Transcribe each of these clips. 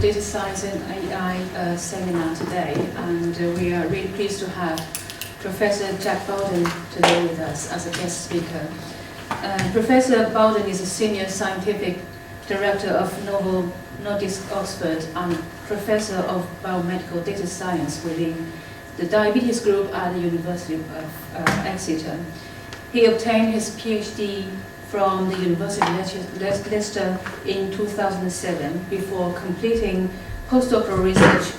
Data Science and AI seminar today, and we are really pleased to have Professor Jack Bowden today with us as a guest speaker. Professor Bowden is a Senior Scientific Director of Novo, Nordisk, Oxford, and Professor of Biomedical Data Science within the Diabetes Group at the University of Exeter. He obtained his PhD from the University of Leicester in 2007 before completing postdoctoral research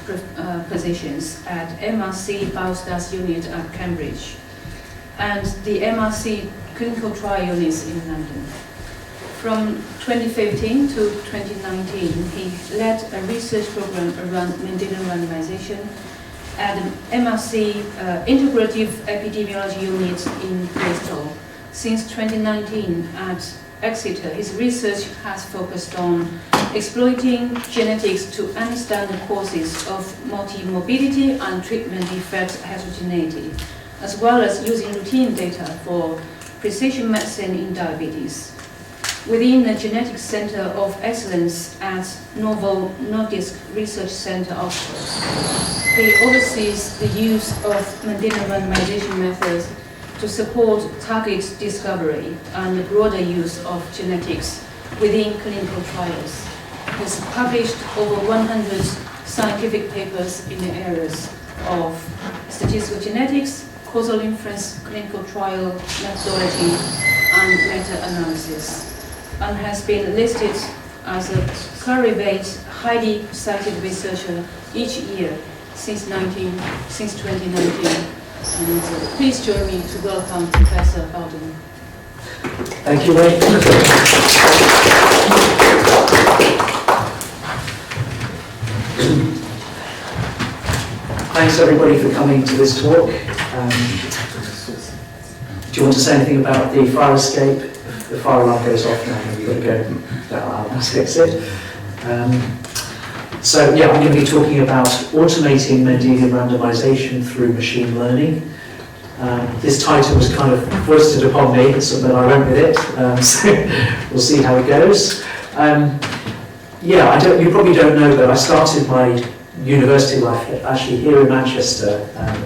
positions at MRC Biostatistics Unit at Cambridge and the MRC Clinical Trials Unit in London. From 2015 to 2019, he led a research program around Mendelian Randomization at the MRC Integrative Epidemiology Unit in Bristol. Since 2019 at Exeter, his research has focused on exploiting genetics to understand the causes of multimorbidity and treatment effect heterogeneity, as well as using routine data for precision medicine in diabetes. Within the Genetics Center of Excellence at Novo Nordisk Research Center, Oxford, he oversees the use of Mendelian randomization methods to support target discovery and the broader use of genetics within clinical trials. He has published over 100 scientific papers in the areas of statistical genetics, causal inference, clinical trial methodology, and meta-analysis, and has been listed as a Clarivate Highly Cited Researcher each year since 2019. And please join me to welcome Professor Bowden. Thank you, Wayne. Thanks everybody for coming to this talk. Do you want to say anything about the fire escape? The fire alarm goes off now, you've got to go down and fix it. So yeah, I'm going to be talking about automating Mendelian randomization through machine learning. This title was kind of foisted upon me, but I went with it, so we'll see how it goes. You probably don't know, but I started my university life actually here in Manchester.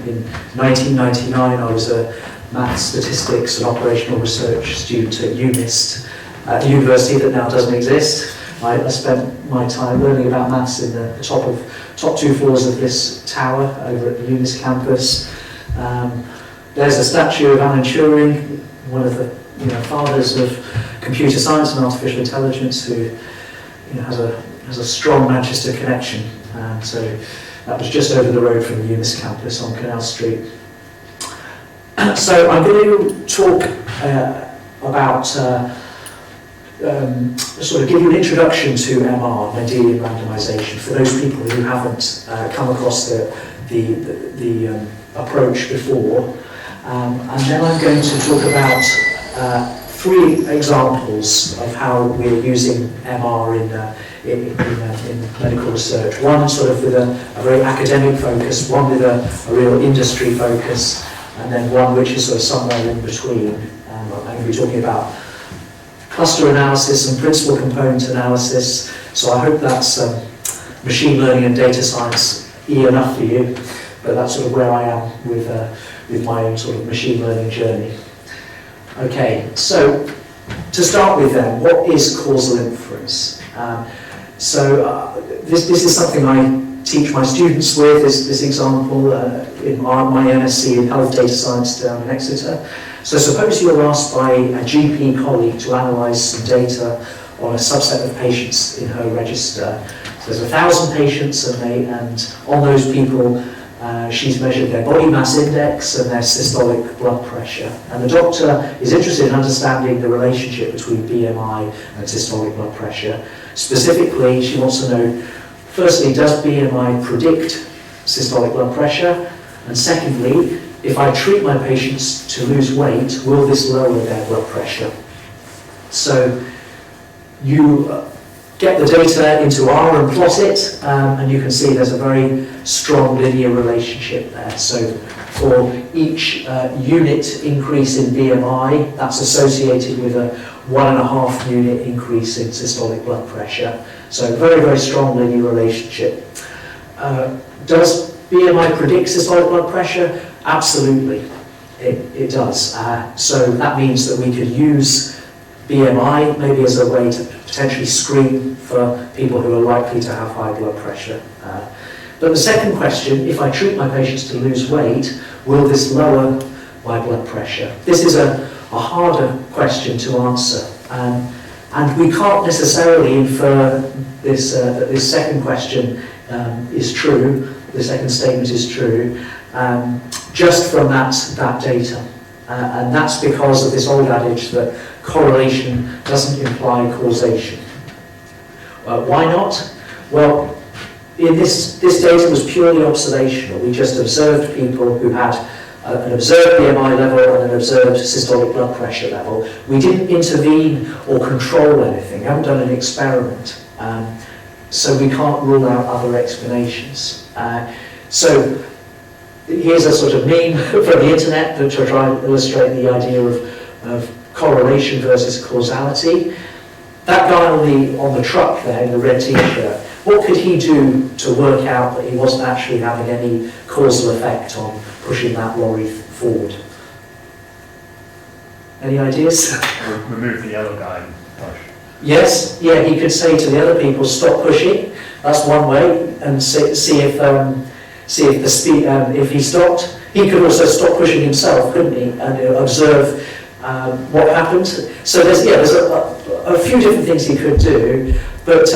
In 1999, I was a maths, statistics and operational research student at UNIST, a university that now doesn't exist. I spent my time learning about maths in the top two floors of this tower over at the UNIST campus. There's a statue of Alan Turing, one of the fathers of computer science and artificial intelligence, who has a strong Manchester connection. So that was just over the road from the UNIST campus on Canal Street. So I'm going to talk about sort of give you an introduction to MR, Mendelian randomization, for those people who haven't come across the approach before. And then I'm going to talk about three examples of how we're using MR in medical research. One sort of with a very academic focus, one with a real industry focus, and then one which is sort of somewhere in between. I'm going to be talking about cluster analysis and principal component analysis. So I hope that's machine learning and data science enough for you, but that's sort of where I am with my own sort of machine learning journey. Okay, so to start with then, what is causal inference? This is something I teach my students with, this example in my MSc in Health Data Science down in Exeter. So suppose you're asked by a GP colleague to analyse some data on a subset of patients in her register. So there's 1,000 patients, and on those people, she's measured their body mass index and their systolic blood pressure. And the doctor is interested in understanding the relationship between BMI and systolic blood pressure. Specifically, she wants to know, firstly, does BMI predict systolic blood pressure? And secondly, if I treat my patients to lose weight, will this lower their blood pressure? So you get the data into R and plot it, and you can see there's a very strong linear relationship there. So for each unit increase in BMI, that's associated with a 1.5 unit increase in systolic blood pressure. So very, very strong linear relationship. Does BMI predict systolic blood pressure? Absolutely, it does. So that means that we could use BMI maybe as a way to potentially screen for people who are likely to have high blood pressure. But the second question, if I treat my patients to lose weight, will this lower my blood pressure? This is a harder question to answer. And we can't necessarily infer this, that this second question is true, the second statement is true, just from that data. And that's because of this old adage that correlation doesn't imply causation. Why not? Well, this data was purely observational. We just observed people who had an observed BMI level and an observed systolic blood pressure level. We didn't intervene or control anything. We haven't done an experiment. So we can't rule out other explanations. So here's a sort of meme from the internet to try and illustrate the idea of correlation versus causality. That guy on the truck there in the red t-shirt, what could he do to work out that he wasn't actually having any causal effect on pushing that lorry forward? Any ideas? Remove the yellow guy and push. Yes, yeah, he could say to the other people, stop pushing. That's one way, and see if the speed, if he stopped. He could also stop pushing himself, couldn't he, and observe what happened. So there's a few different things he could do, but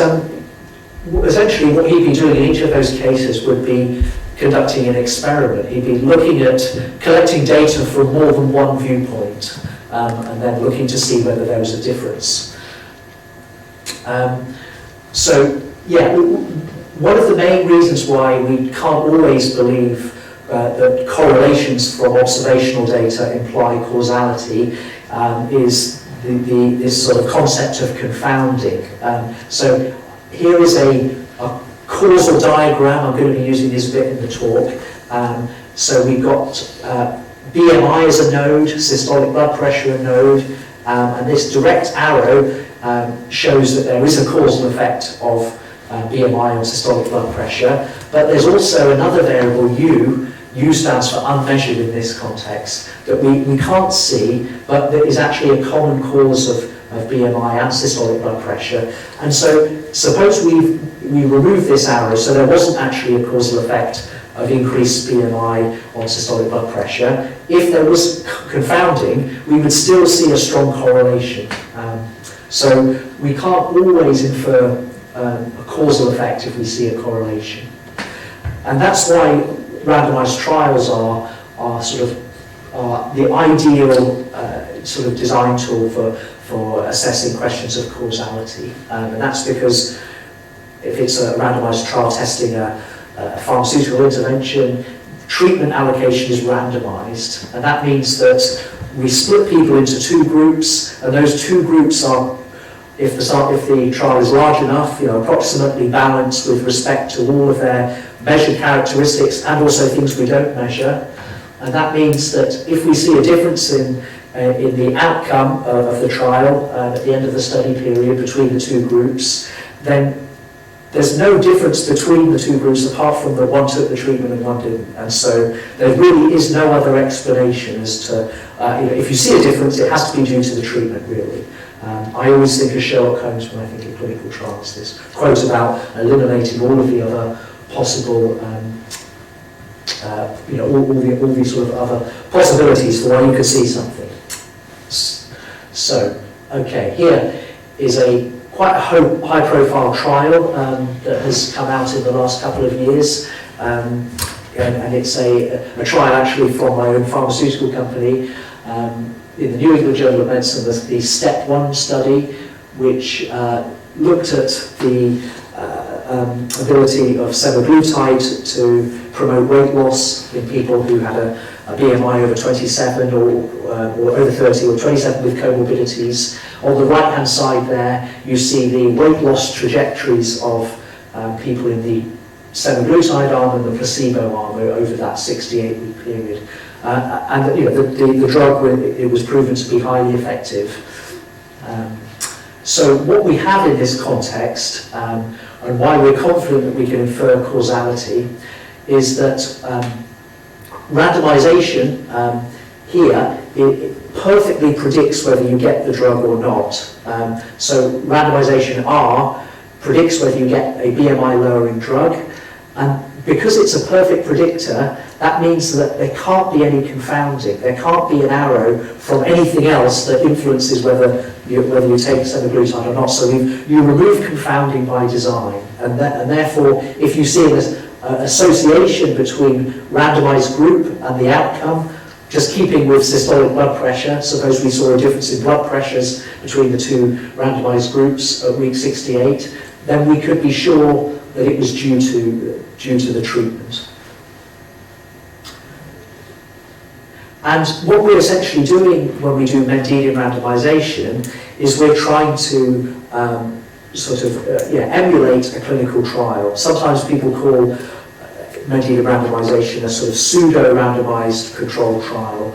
essentially what he'd be doing in each of those cases would be conducting an experiment. He'd be looking at collecting data from more than one viewpoint, and then looking to see whether there was a difference. So yeah, one of the main reasons why we can't always believe that correlations from observational data imply causality is this sort of concept of confounding. So here is a causal diagram. I'm going to be using this bit in the talk. So we've got BMI as a node, systolic blood pressure a node, and this direct arrow shows that there is a causal effect of BMI on systolic blood pressure, but there's also another variable U. U stands for unmeasured in this context, that we can't see, but that is actually a common cause of BMI and systolic blood pressure. And so suppose we remove this arrow, so there wasn't actually a causal effect of increased BMI on systolic blood pressure. If there was confounding, we would still see a strong correlation. So we can't always infer a causal effect if we see a correlation. And that's why randomized trials are the ideal sort of design tool for assessing questions of causality. And that's because if it's a randomized trial testing a pharmaceutical intervention, treatment allocation is randomized, and that means that we split people into two groups, and those two groups are, if the trial is large enough, approximately balanced with respect to all of their measured characteristics and also things we don't measure. And that means that if we see a difference in the outcome of the trial at the end of the study period between the two groups, then there's no difference between the two groups apart from that one took the treatment and one didn't. And so there really is no other explanation as to, if you see a difference, it has to be due to the treatment, really. I always think of Sherlock Holmes when I think of clinical trials, this quote about eliminating all of the other possible, all these sort of other possibilities for why you could see something. So, okay, here is quite a high-profile trial that has come out in the last couple of years, and it's a trial actually from my own pharmaceutical company. In the New England Journal of Medicine, the STEP 1 study, which looked at ability of semaglutide to promote weight loss in people who had a BMI over 27 or over 30 or 27 with comorbidities. On the right-hand side there, you see the weight loss trajectories of people in the semaglutide arm and the placebo arm over that 68-week period. And the drug, it was proven to be highly effective. So what we have in this context, and why we're confident that we can infer causality, is that randomization here, it perfectly predicts whether you get the drug or not. So randomization R predicts whether you get a BMI lowering drug, and because it's a perfect predictor, that means that there can't be any confounding. There can't be an arrow from anything else that influences whether you take semaglutide or not. So you remove confounding by design, and therefore, if you see an association between randomized group and the outcome, just keeping with systolic blood pressure, suppose we saw a difference in blood pressures between the two randomized groups at week 68, then we could be sure that it was due to the treatment. And what we're essentially doing when we do Mendelian randomization is we're trying to emulate a clinical trial. Sometimes people call Mendelian randomization a sort of pseudo-randomized controlled trial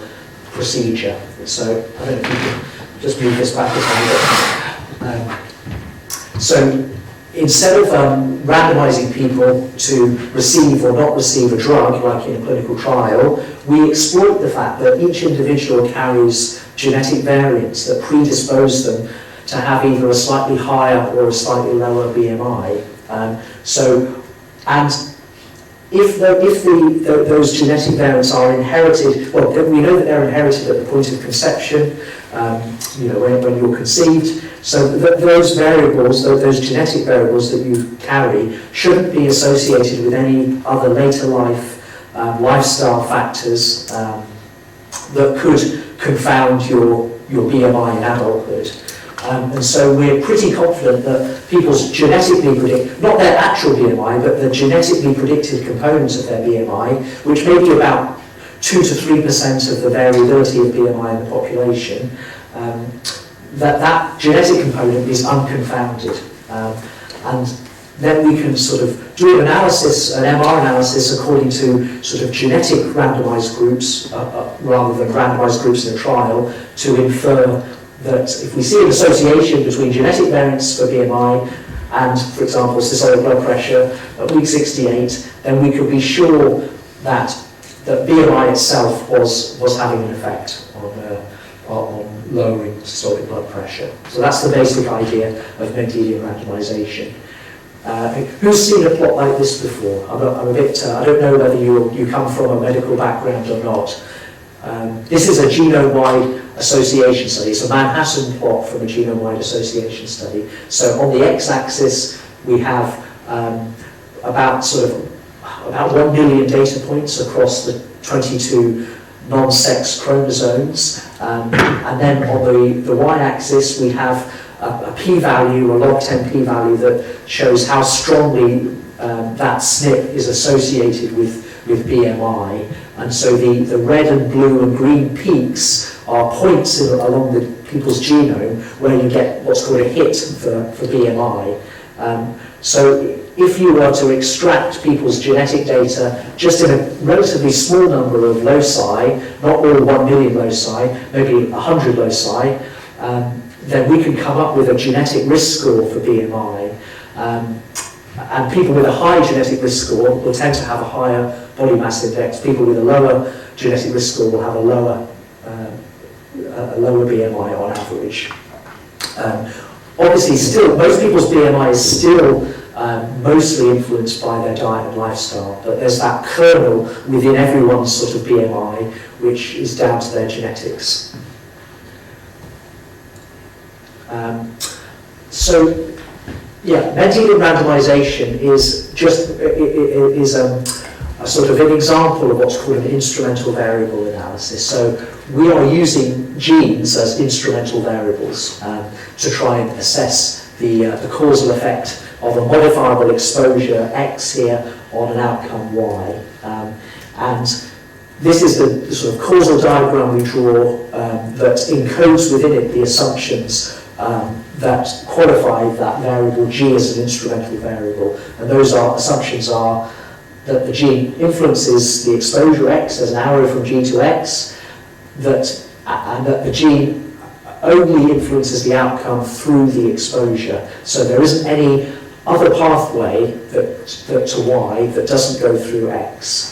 procedure. So I don't know if you can just move this back a tiny bit. So instead of randomizing people to receive or not receive a drug, like in a clinical trial, we exploit the fact that each individual carries genetic variants that predispose them to have either a slightly higher or a slightly lower BMI. If those genetic variants are inherited, well, we know that they're inherited at the point of conception, when you're conceived. So those variables, those genetic variables that you carry, shouldn't be associated with any other later life lifestyle factors that could confound your BMI in adulthood. And so we're pretty confident that people's genetically not their actual BMI, but the genetically predicted components of their BMI, which may be about 2 to 3% of the variability of BMI in the population, that genetic component is unconfounded. And then we can sort of do an analysis, an MR analysis, according to sort of genetic randomized groups, rather than randomized groups in a trial, to infer that if we see an association between genetic variants for BMI and, for example, systolic blood pressure at week 68, then we could be sure that BMI itself was having an effect on lowering systolic blood pressure. So that's the basic idea of Mendelian randomization. Who's seen a plot like this before? I'm a bit, I don't know whether you come from a medical background or not. This is a genome-wide association study. It's a Manhattan plot from a genome-wide association study. So on the x-axis, we have about 1 million data points across the 22 non-sex chromosomes. And then on the y-axis, we have a p-value, a log 10 p-value that shows how strongly that SNP is associated with BMI. And so the red and blue and green peaks are points along the people's genome where you get what's called a hit for BMI. So if you were to extract people's genetic data just in a relatively small number of loci, not all 1 million loci, maybe 100 loci, then we can come up with a genetic risk score for BMI. And people with a high genetic risk score will tend to have a higher body mass index. People with a lower genetic risk score will have a lower BMI on average. Obviously, still, most people's BMI is still mostly influenced by their diet and lifestyle, but there's that kernel within everyone's sort of BMI which is down to their genetics. Mendelian randomization is just sort of an example of what's called an instrumental variable analysis. So we are using genes as instrumental variables to try and assess the causal effect of a modifiable exposure X here on an outcome Y. And this is the sort of causal diagram we draw that encodes within it the assumptions that qualify that variable G as an instrumental variable. And those assumptions are that the gene influences the exposure X as an arrow from G to X, and that the gene only influences the outcome through the exposure. So there isn't any other pathway to Y that doesn't go through X.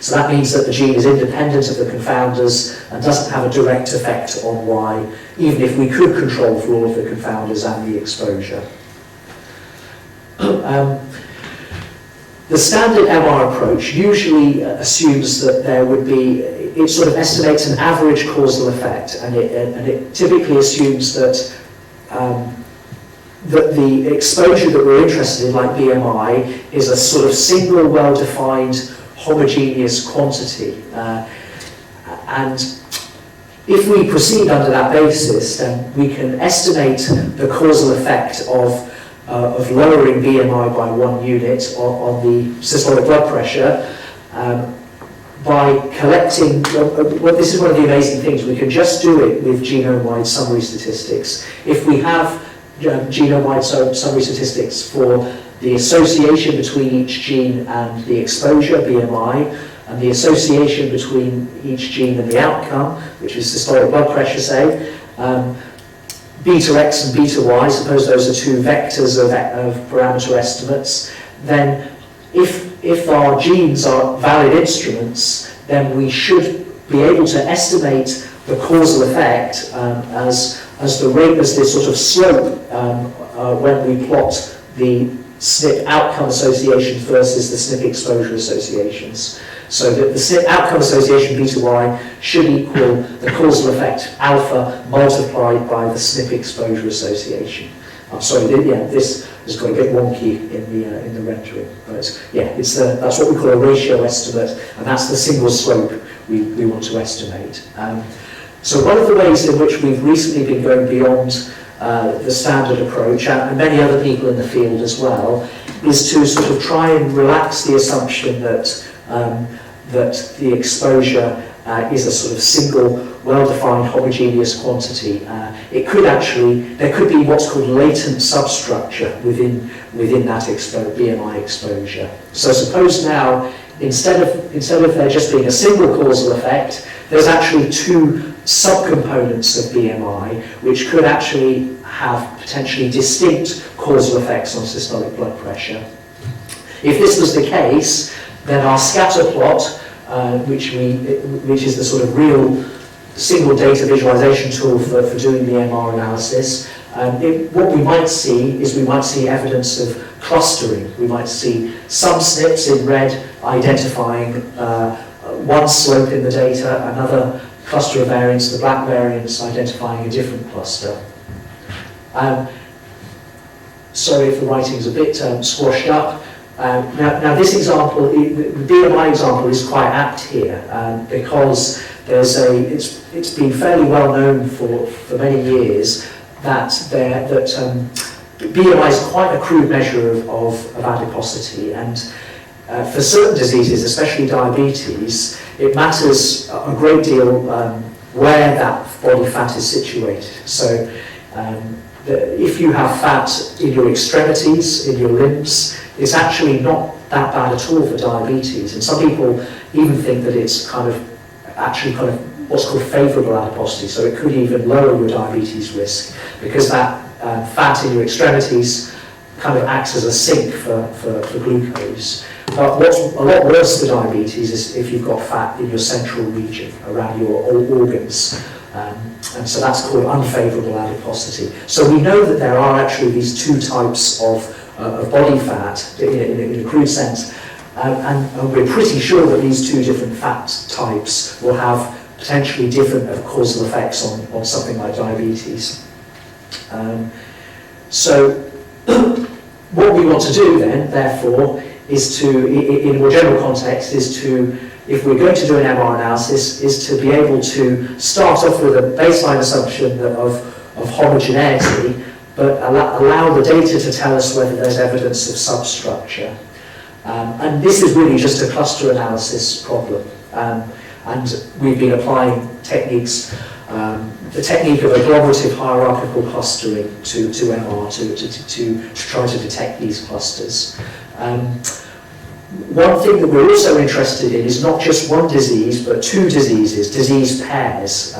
So that means that the gene is independent of the confounders and doesn't have a direct effect on Y, even if we could control for all of the confounders and the exposure. The standard MR approach usually assumes that there would be, it sort of estimates an average causal effect, and it typically assumes that that the exposure that we're interested in, like BMI, is a sort of single, well-defined, homogeneous quantity. And if we proceed under that basis, then we can estimate the causal effect of lowering BMI by 1 unit on the systolic blood pressure by collecting, well, this is one of the amazing things, we can just do it with genome-wide summary statistics. If we have genome-wide summary statistics for the association between each gene and the exposure, BMI, and the association between each gene and the outcome, which is systolic blood pressure, say, beta X and beta Y, suppose those are two vectors of parameter estimates, then if our genes are valid instruments, then we should be able to estimate the causal effect as the rate, as this sort of slope when we plot the SNP outcome associations versus the SNP exposure associations. So that the SNP outcome association beta Y should equal the causal effect alpha multiplied by the SNP exposure association. I'm sorry, this has got a bit wonky in the rendering, but yeah, that's what we call a ratio estimate, and that's the single slope we want to estimate. So one of the ways in which we've recently been going beyond the standard approach, and many other people in the field as well, is to sort of try and relax the assumption that the exposure is a sort of single, well-defined, homogeneous quantity. There could be what's called latent substructure within that BMI exposure. So suppose now, instead of there just being a single causal effect, there's actually two subcomponents of BMI, which could actually have potentially distinct causal effects on systolic blood pressure. If this was the case, then our scatter plot, which is the sort of real single data visualization tool for doing the MR analysis, what we might see is evidence of clustering. We might see some SNPs in red identifying one slope in the data, another cluster of variants, the black variants identifying a different cluster. Sorry if the writing is a bit squashed up. Now this example, the BMI example, is quite apt here because it's been fairly well known for many years that BMI is quite a crude measure of adiposity, and for certain diseases, especially diabetes, it matters a great deal where that body fat is situated. So if you have fat in your extremities, in your limbs, it's actually not that bad at all for diabetes. And some people even think that it's kind of what's called favourable adiposity. So it could even lower your diabetes risk because that fat in your extremities kind of acts as a sink for glucose. But what's a lot worse for diabetes is if you've got fat in your central region around your organs. And so that's called unfavourable adiposity. So we know that there are actually these two types of body fat in a crude sense, and we're pretty sure that these two different fat types will have potentially different causal effects on something like diabetes. So what we want to do then, therefore, is to, in a more general context, is to, if we're going to do an MR analysis, is to be able to start off with a baseline assumption of homogeneity, but allow the data to tell us whether there's evidence of substructure. And this is really just a cluster analysis problem. And we've been applying techniques, the technique of agglomerative hierarchical clustering to MR to try to detect these clusters. One thing that we're also interested in is not just one disease, but two diseases, disease pairs.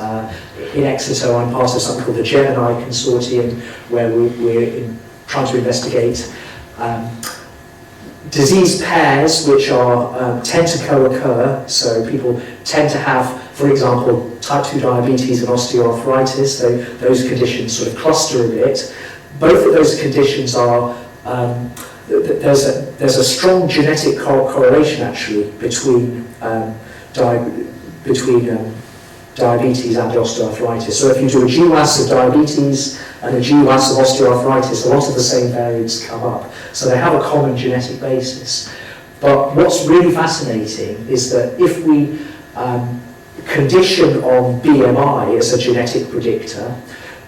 In Exeter, I'm part of something called the Gemini Consortium, where we're trying to investigate disease pairs which tend to co-occur. So people tend to have, for example, type 2 diabetes and osteoarthritis. Those conditions sort of cluster a bit. Both of those conditions are there's a strong genetic correlation actually between diabetes and osteoarthritis. So if you do a GWAS of diabetes and a GWAS of osteoarthritis, a lot of the same variants come up. So they have a common genetic basis. But what's really fascinating is that if we condition on BMI as a genetic predictor,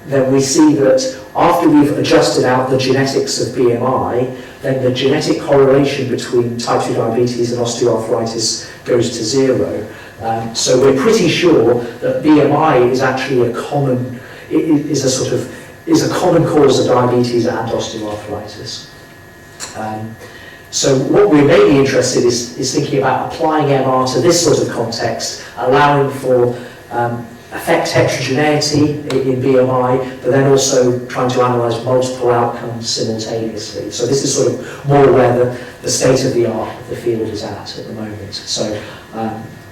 then we see that after we've adjusted out the genetics of BMI, then the genetic correlation between type 2 diabetes and osteoarthritis goes to zero. So we're pretty sure that BMI is actually a common cause of diabetes and osteoarthritis. So what we're mainly interested is thinking about applying MR to this sort of context, allowing for affect heterogeneity in BMI, but then also trying to analyse multiple outcomes simultaneously. So this is sort of more where the state of the art of the field is at the moment. So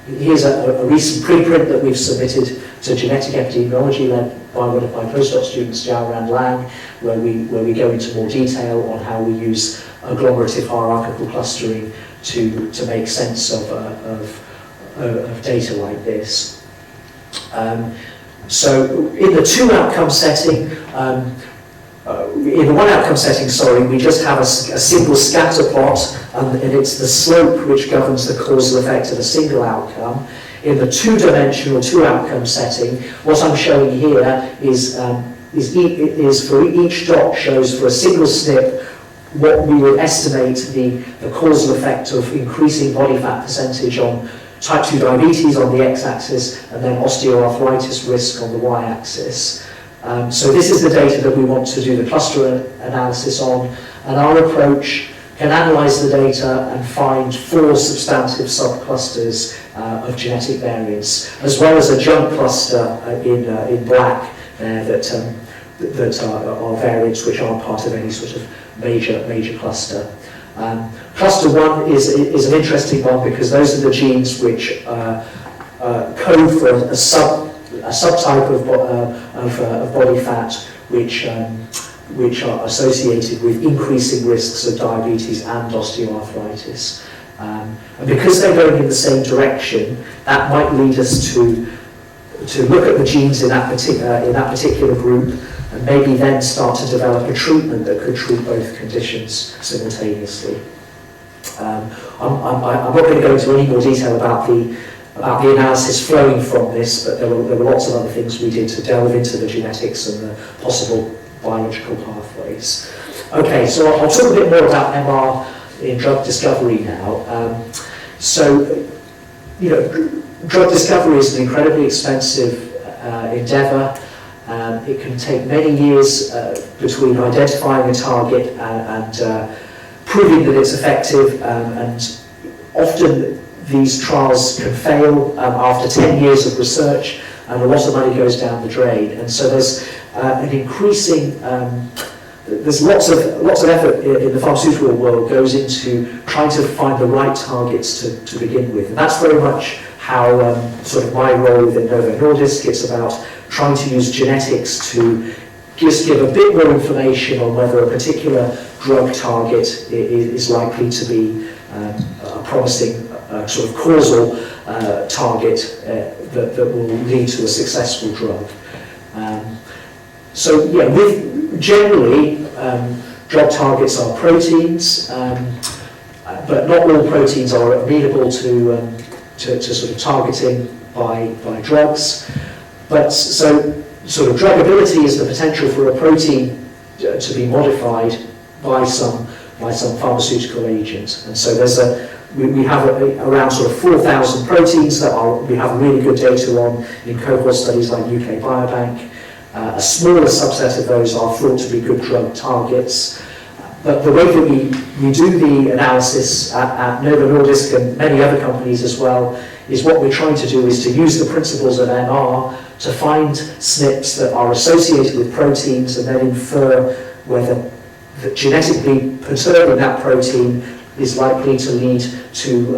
here's a recent preprint that we've submitted to Genetic Epidemiology, led by one of my postdoc students, Jiaoran Lang, where we go into more detail on how we use agglomerative hierarchical clustering to make sense of data like this. So in the two outcome setting, in the one outcome setting, we just have a single scatter plot, and it's the slope which governs the causal effect of a single outcome. In the two-dimensional two outcome setting, what I'm showing here is for each dot shows for a single SNP what we would estimate the causal effect of increasing body fat percentage on type 2 diabetes on the x-axis, and then osteoarthritis risk on the y-axis. So this is the data that we want to do the cluster analysis on, and our approach can analyse the data and find 4 substantive subclusters of genetic variants, as well as a junk cluster in black that are variants which aren't part of any sort of major cluster. Cluster 1 is an interesting one because those are the genes which code for a subtype of body fat which are associated with increasing risks of diabetes and osteoarthritis. And because they're going in the same direction, that might lead us to look at the genes in that particular group, and maybe then start to develop a treatment that could treat both conditions simultaneously. I'm not going to go into any more detail about the analysis flowing from this, but there were lots of other things we did to delve into the genetics and the possible biological pathways. Okay, so I'll talk a bit more about MR in drug discovery now. Drug discovery is an incredibly expensive endeavour. It can take many years between identifying a target and proving that it's effective, and often these trials can fail after 10 years of research, and a lot of money goes down the drain. And so there's an increasing, there's lots of effort in the pharmaceutical world goes into trying to find the right targets to begin with. And that's very much how sort of my role within Novo Nordisk. It's about trying to use genetics to just give a bit more information on whether a particular drug target is likely to be a promising sort of causal target that will lead to a successful drug. Generally, drug targets are proteins, but not all proteins are amenable to sort of targeting by drugs. But so sort of druggability is the potential for a protein to be modified by some pharmaceutical agent. And so we have around sort of 4,000 proteins that we have really good data on in cohort studies like UK Biobank. A smaller subset of those are thought to be good drug targets. But the way that we do the analysis at Novo Nordisk and many other companies as well is what we're trying to do is to use the principles of MR to find SNPs that are associated with proteins and then infer whether the genetically perturbing that protein is likely to lead to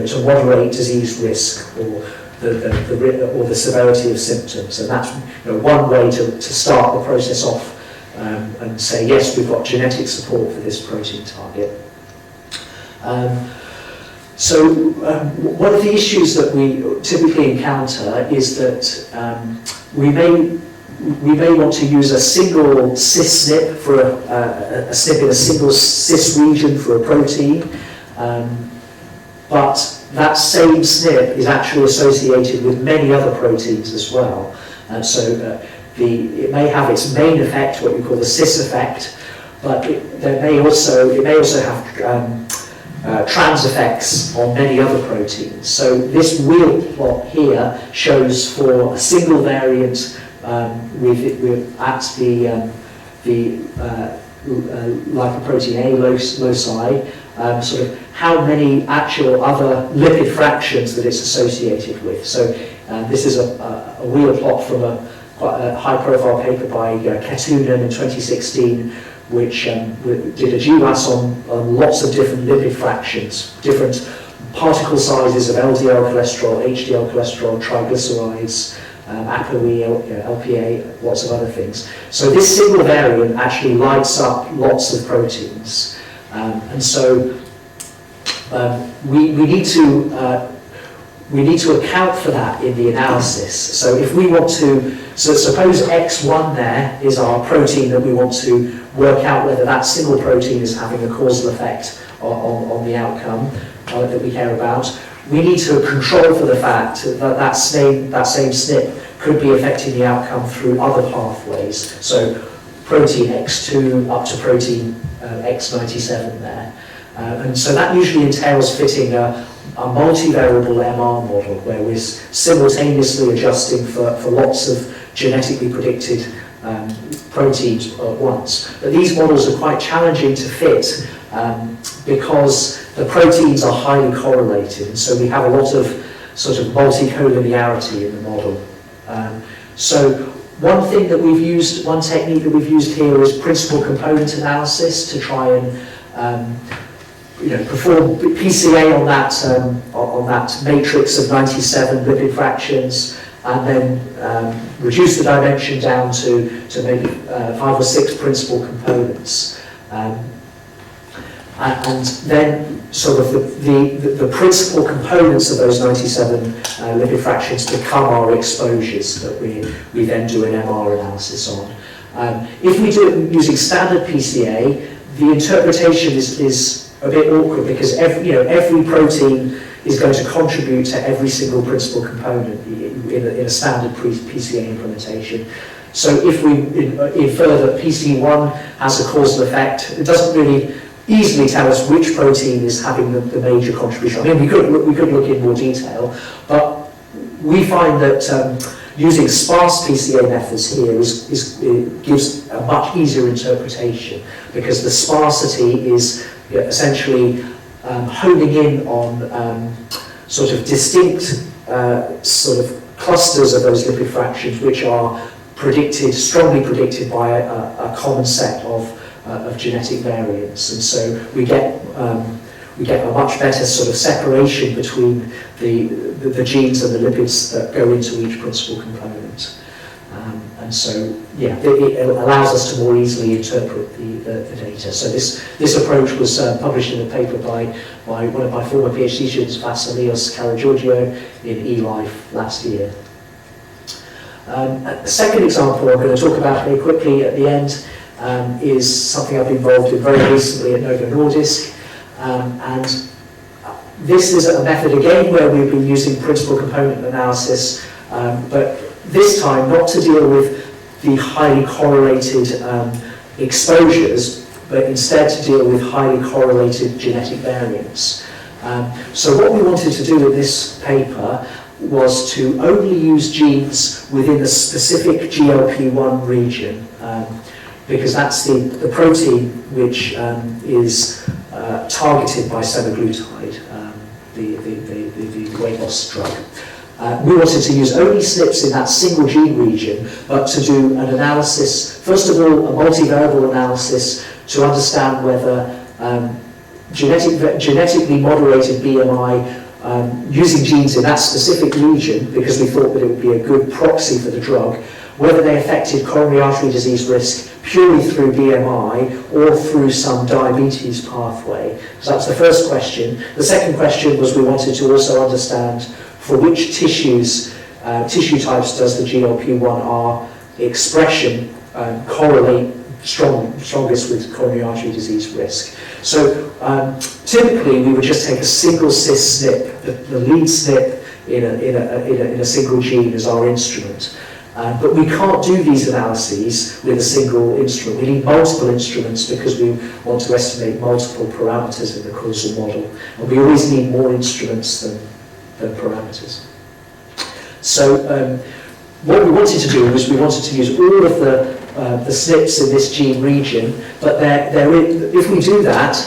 to moderate disease risk or the severity of symptoms. And that's one way to start the process off and say, yes, we've got genetic support for this protein target. One of the issues that we typically encounter is that we may want to use a single cis SNP for a SNP in a single cis region for a protein, but that same SNP is actually associated with many other proteins as well. It may have its main effect, what we call the cis effect, but it may also have trans effects on many other proteins. So this wheel plot here shows for a single variant at the lipoprotein A loci, sort of how many actual other lipid fractions that it's associated with. So this is a wheel plot from quite a high-profile paper by Kettunen in 2016, which did a GWAS on lots of different lipid fractions, different particle sizes of LDL cholesterol, HDL cholesterol, triglycerides, ApoE, LPA, lots of other things. So this single variant actually lights up lots of proteins. And so we need to account for that in the analysis. So if we want to, so suppose X1 there is our protein that we want to work out whether that single protein is having a causal effect on the outcome that we care about. We need to control for the fact that that same SNP could be affecting the outcome through other pathways. So protein X2 up to protein X97 there. And so that usually entails fitting a multivariable MR model where we're simultaneously adjusting for lots of genetically predicted proteins at once. But these models are quite challenging to fit because the proteins are highly correlated, and so we have a lot of sort of multicollinearity in the model. So one technique that we've used here is principal component analysis to try and perform PCA on that matrix of 97 lipid fractions, and then reduce the dimension down to maybe 5 or 6 principal components. And then sort of the principal components of those 97 lipid fractions become our exposures that we then do an MR analysis on. If we do it using standard PCA, the interpretation is a bit awkward because every protein is going to contribute to every single principal component in a standard PCA implementation. So if we infer that PC1 has a causal effect, it doesn't really easily tell us which protein is having the major contribution. I mean, we could look in more detail, but we find that using sparse PCA methods here gives a much easier interpretation because the sparsity is essentially honing in on sort of distinct sort of clusters of those lipid fractions which are strongly predicted by a common set of genetic variants, and so we get a much better sort of separation between the genes and the lipids that go into each principal component. And so, yeah, it allows us to more easily interpret the data. So this approach was published in a paper by one of my former PhD students, Vasilios Karagiorgio, in eLife last year. A second example I'm going to talk about very quickly at the end is something I've been involved in very recently at Novo Nordisk. And this is a method, again, where we've been using principal component analysis, but this time not to deal with the highly correlated exposures, but instead to deal with highly correlated genetic variants. So what we wanted to do with this paper was to only use genes within the specific GLP-1 region, because that's the protein which is targeted by semaglutide, the weight loss drug. We wanted to use only SNPs in that single gene region, but to do an analysis, first of all, a multivariable analysis to understand whether genetically moderated BMI using genes in that specific region, because we thought that it would be a good proxy for the drug, whether they affected coronary artery disease risk purely through BMI or through some diabetes pathway. So that's the first question. The second question was we wanted to also understand for which tissue types does the GLP-1R expression correlate strongest with coronary artery disease risk. So typically we would just take a single cis SNP, the lead SNP in a single gene as our instrument. But we can't do these analyses with a single instrument. We need multiple instruments because we want to estimate multiple parameters in the causal model. And we always need more instruments than parameters. So what we wanted to do was we wanted to use all of the SNPs in this gene region, but if we do that,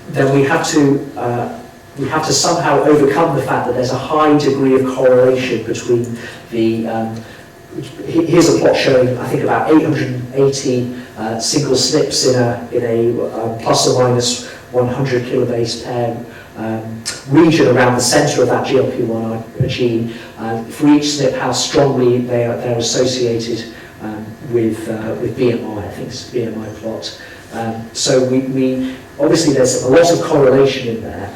then we have to somehow overcome the fact that there's a high degree of correlation between the here's a plot showing, I think, about 880 single SNPs in a plus or minus 100 kilobase pair region around the center of that GLP-1 gene. For each SNP, how strongly they're associated with BMI. I think it's a BMI plot. So we obviously there's a lot of correlation in there.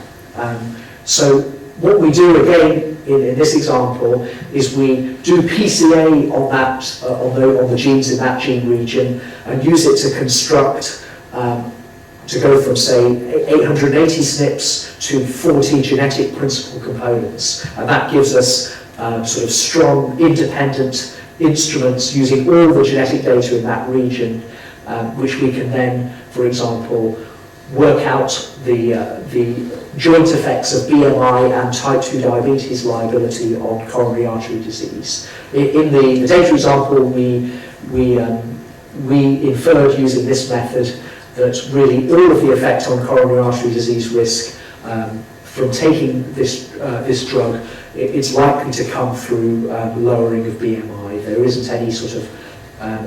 So what we do again in this example is we do PCA on that on the genes in that gene region and use it to construct to go from say 880 SNPs to 40 genetic principal components, and that gives us sort of strong independent instruments using all the genetic data in that region, which we can then, for example, work out the joint effects of BMI and type 2 diabetes liability on coronary artery disease. In the data example, we inferred using this method that really all of the effect on coronary artery disease risk from taking this drug, it's likely to come through lowering of BMI. There isn't any sort of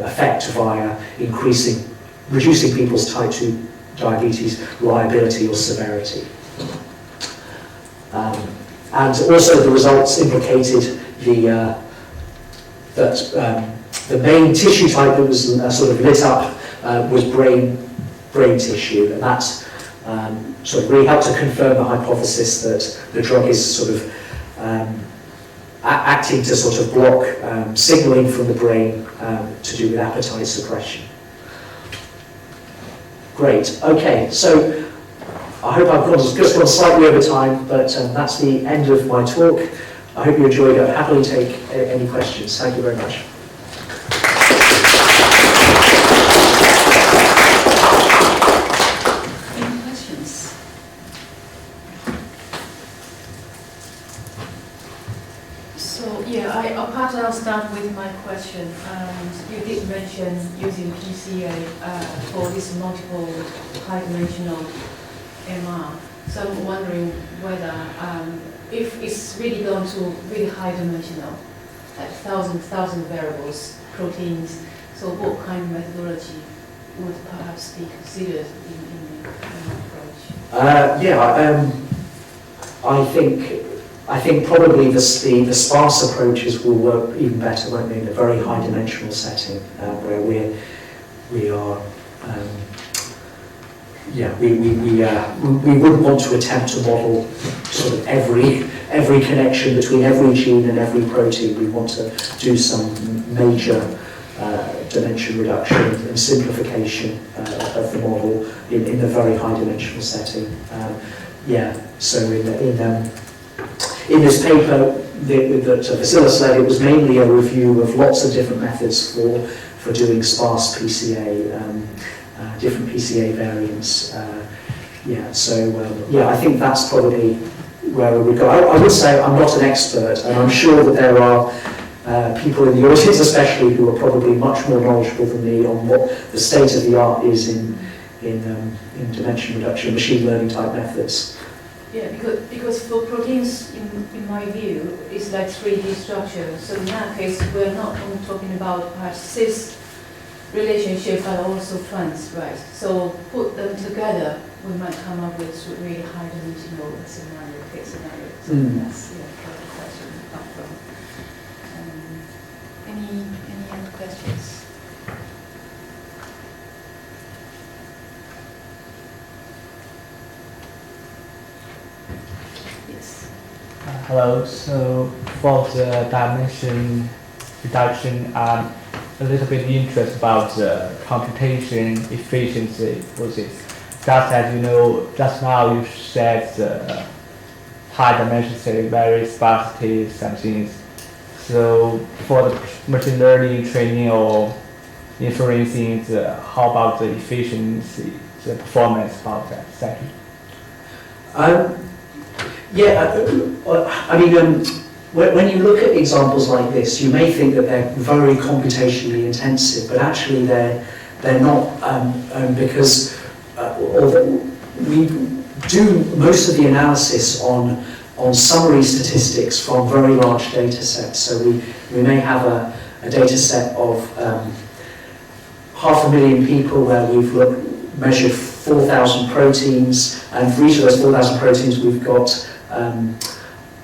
effect via reducing people's type 2 diabetes liability or severity. And also the results implicated that the main tissue type that was sort of lit up was brain tissue, and that sort of really helped to confirm the hypothesis that the drug is sort of acting to sort of block signaling from the brain to do with appetite suppression. Great. Okay, so I hope I've just gone slightly over time, but that's the end of my talk. I hope you enjoyed it. I'll happily take any questions. Thank you very much. Any questions? So I'll start with my question. You did mention using PCA for this multiple high-dimensional MR. So I'm wondering whether if it's really gone to really high-dimensional, like thousand variables, proteins, so what kind of methodology would perhaps be considered in the approach? I think probably the sparse approaches will work even better, won't they, in a very high-dimensional setting where we wouldn't want to attempt to model sort of every connection between every gene and every protein. We want to do some major dimension reduction and simplification of the model in the very high dimensional setting. So in this paper that Vasilis led, it was mainly a review of lots of different methods for doing sparse PCA, different PCA variants. I think that's probably where we would go. I would say I'm not an expert, and I'm sure that there are people in the audience especially who are probably much more knowledgeable than me on what the state of the art is in dimension reduction, machine learning type methods. Yeah, because for proteins, in my view, it's like 3D structure. So in that case, we're not only talking about perhaps cis relationship, but also trans, right? So put them together, we might come up with really high dimensional scenario, case scenario. So that's where the question comes from. Any other questions? Hello. So for the dimension reduction, I'm a little bit interested about the computation efficiency for this. Just as you know, just now you said the high dimension very sparsity some things. So for the machine learning training or inferencing, how about the efficiency, the performance about that? Thank you. When you look at examples like this, you may think that they're very computationally intensive, but actually they're not, because we do most of the analysis on summary statistics from very large data sets. So we may have a data set of 500,000 people where we've measured 4,000 proteins, and for each of those 4,000 proteins we've got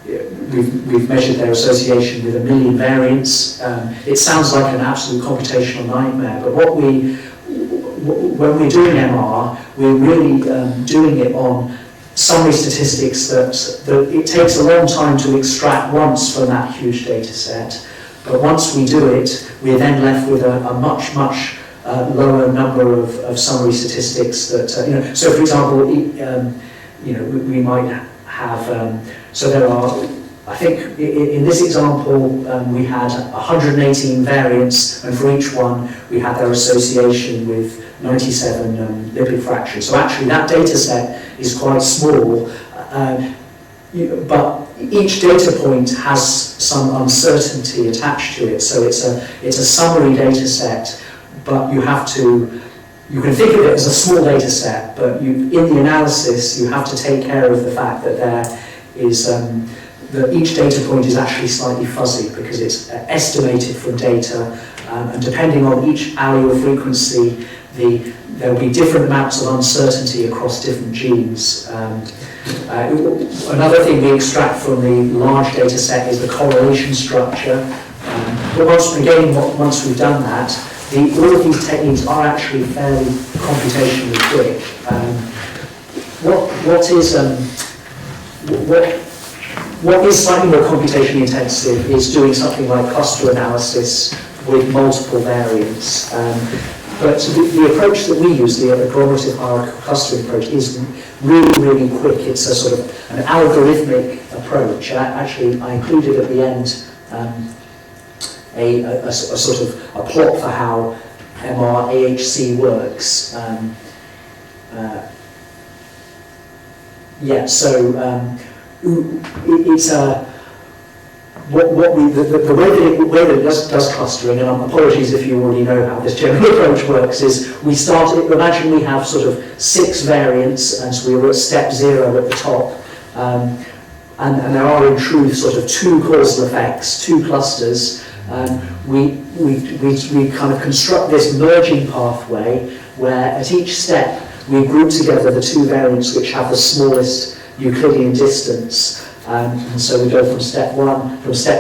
we've measured their association with 1 million variants. It sounds like an absolute computational nightmare, but when we're doing MR, we're really doing it on summary statistics that it takes a long time to extract once from that huge data set. But once we do it, we're then left with a much lower number of summary statistics that, so for example, we might have, so there are, I think in this example, we had 118 variants, and for each one we had their association with 97 lipid fractions. So actually that data set is quite small, but each data point has some uncertainty attached to it. So it's a summary data set, but you can think of it as a small data set, but in the analysis you have to take care of the fact that there is that each data point is actually slightly fuzzy because it's estimated from data, and depending on each allele frequency, there will be different amounts of uncertainty across different genes. Another thing we extract from the large data set is the correlation structure. But once we've done that, all of these techniques are actually fairly computationally quick. What is slightly more computationally intensive is doing something like cluster analysis with multiple variants. But the approach that we use, the collaborative hierarchical clustering approach, is really quick. It's a sort of an algorithmic approach. Actually, I included at the end a sort of a plot for how MR-AHC works. It's the way that it does clustering, and apologies if you already know how this general approach works, is imagine we have sort of 6 variants, and so we were at step 0 at the top, and there are in truth sort of 2 causal effects, 2 clusters. We kind of construct this merging pathway where at each step we group together the 2 variants which have the smallest Euclidean distance. And so we go from step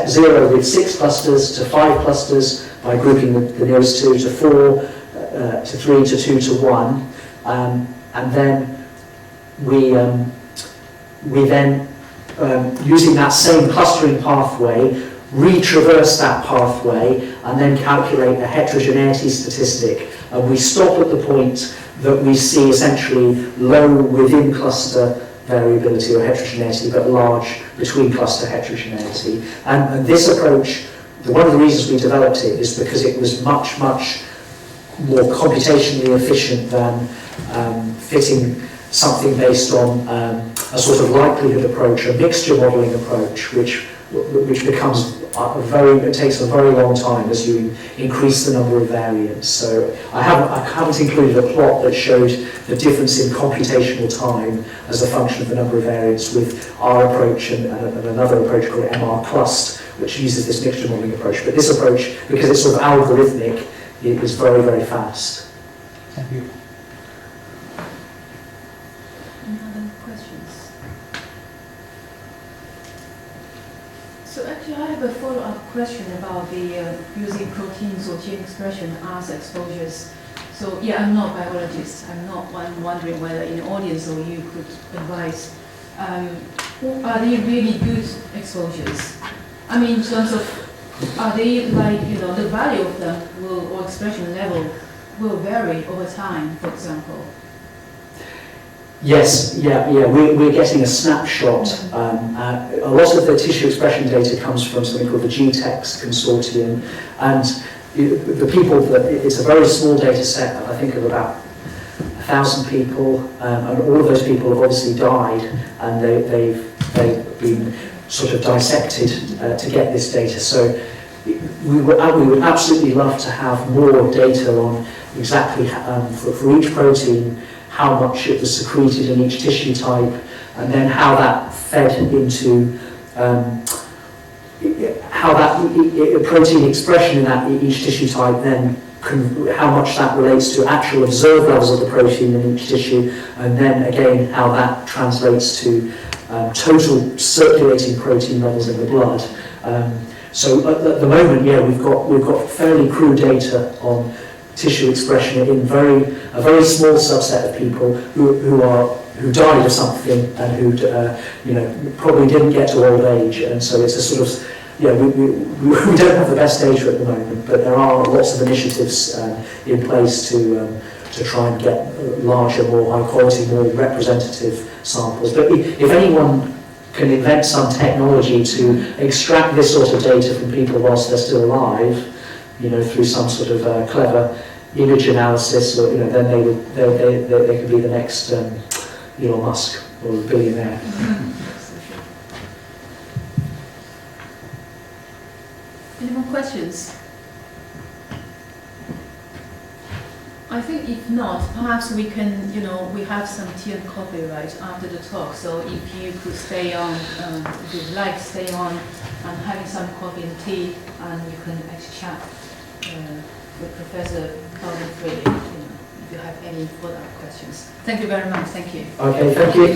0 with 6 clusters to 5 clusters by grouping the nearest 2 to 4, to 3 to 2 to 1. And then we then, using that same clustering pathway, retraverse that pathway and then calculate a heterogeneity statistic, and we stop at the point that we see essentially low within cluster variability or heterogeneity, but large between cluster heterogeneity. And this approach, one of the reasons we developed it is because it was much, much more computationally efficient than fitting something based on a sort of likelihood approach, a mixture modelling approach, which becomes it takes a very long time as you increase the number of variants. So I haven't included a plot that showed the difference in computational time as a function of the number of variants with our approach and another approach called MR Clust, which uses this mixture modelling approach. But this approach, because it's sort of algorithmic, it is very, very fast. Thank you. Any other questions? So actually I have a follow-up question about the using proteins or gene expression as exposures. So yeah, I'm not a biologist. I'm wondering whether in the audience or you could advise, are they really good exposures? I mean, in terms of, are they like, the value of them or expression level will vary over time, for example? Yes, we're getting a snapshot. A lot of the tissue expression data comes from something called the GTEx consortium, and the people it's a very small data set, I think of about 1,000 people, and all of those people have obviously died, and they've been sort of dissected to get this data. So we would absolutely love to have more data on exactly for each protein how much it was secreted in each tissue type, and then how that fed into how that protein expression in each tissue type then how much that relates to actual observed levels of the protein in each tissue, and then again how that translates to total circulating protein levels in the blood. So at the moment, we've got fairly crude data on tissue expression in a very small subset of people who died of something and who probably didn't get to old age, and so it's a sort of we don't have the best data at the moment, but there are lots of initiatives in place to try and get larger, more high quality, more representative samples. But if anyone can invent some technology to extract this sort of data from people whilst they're still alive, through some sort of clever image analysis, or then they could be the next Elon Musk or a billionaire. Any more questions? I think if not, perhaps we can, we have some tea and coffee right after the talk. So if you could stay on, if you'd like to stay on and having some coffee and tea, and you can actually chat with Professor Bowden freely, if you have any further questions. Thank you very much. Thank you. Okay, thank you.